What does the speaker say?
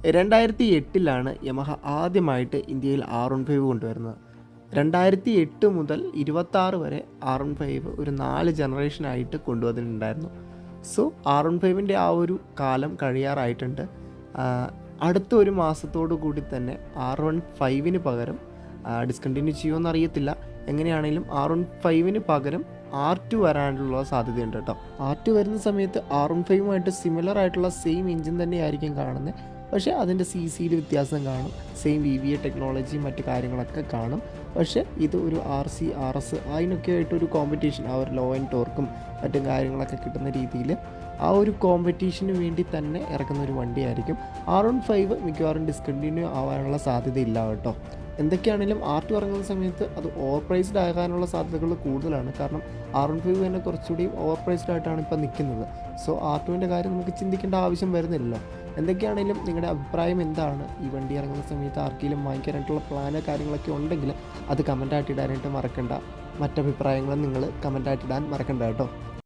2008 Yamaha ആദ്യമായിട്ട് ഇന്ത്യയിൽ R15 കൊണ്ടുവരുന്നത്. 2008 മുതൽ 26 വരെ R15 ഒരു 4 ജനറേഷനായിട്ട് കൊണ്ടുവന്നിട്ടുണ്ടായിരുന്നു. സോ R15ൻ്റെ ആ ഒരു കാലം കഴിയാറായിട്ടുണ്ട്. അടുത്ത ഒരു മാസത്തോടു കൂടി തന്നെ R15 പകരം ഡിസ്കണ്ടിന്യൂ ചെയ്യുമെന്ന് അറിയത്തില്ല. എങ്ങനെയാണെങ്കിലും R15 പകരം R2 വരാനുള്ള സാധ്യതയുണ്ട് കേട്ടോ. R2 വരുന്ന സമയത്ത് R15 സിമിലർ ആയിട്ടുള്ള സെയിം എഞ്ചിൻ തന്നെയായിരിക്കും കാണുന്നത്. പക്ഷേ അതിൻ്റെ CCയിൽ വ്യത്യാസം കാണും. സെയിം VVA ടെക്നോളജി മറ്റു കാര്യങ്ങളൊക്കെ കാണും. പക്ഷേ ഇത് ഒരു RC RS അതിനൊക്കെ ആയിട്ടൊരു കോമ്പറ്റീഷൻ, ആ ഒരു ലോ ആൻഡ് ടോർക്കും മറ്റും കാര്യങ്ങളൊക്കെ കിട്ടുന്ന രീതിയിൽ ആ ഒരു കോമ്പറ്റീഷന് വേണ്ടി തന്നെ ഇറക്കുന്ന ഒരു വണ്ടിയായിരിക്കും. R15 മിക്കവാറും ഡിസ്കണ്ടിന്യൂ ആവാനുള്ള സാധ്യതയില്ല കേട്ടോ. എന്തൊക്കെയാണെങ്കിലും R2 ഇറങ്ങുന്ന സമയത്ത് അത് ഓവർ പ്രൈസ്ഡ് ആകാനുള്ള സാധ്യതകൾ കൂടുതലാണ്. കാരണം R15 തന്നെ കുറച്ചുകൂടി ഓവർ പ്രൈസ്ഡ് ആയിട്ടാണ് ഇപ്പോൾ നിൽക്കുന്നത്. സോ R2ൻ്റെ കാര്യം നമുക്ക് ചിന്തിക്കേണ്ട ആവശ്യം വരുന്നില്ലല്ലോ. എന്തൊക്കെയാണെങ്കിലും നിങ്ങളുടെ അഭിപ്രായം എന്താണ്? ഈ വണ്ടി ഇറങ്ങുന്ന സമയത്ത് ആർക്കെങ്കിലും വാങ്ങിക്കാനായിട്ടുള്ള പ്ലാനോ കാര്യങ്ങളൊക്കെ ഉണ്ടെങ്കിൽ അത് കമൻറ്റായിട്ട് ഇടാനായിട്ട് മറക്കണ്ട. മറ്റഭിപ്രായങ്ങളും നിങ്ങൾ കമൻറ്റായിട്ട് ഇടാൻ മറക്കണ്ട കേട്ടോ.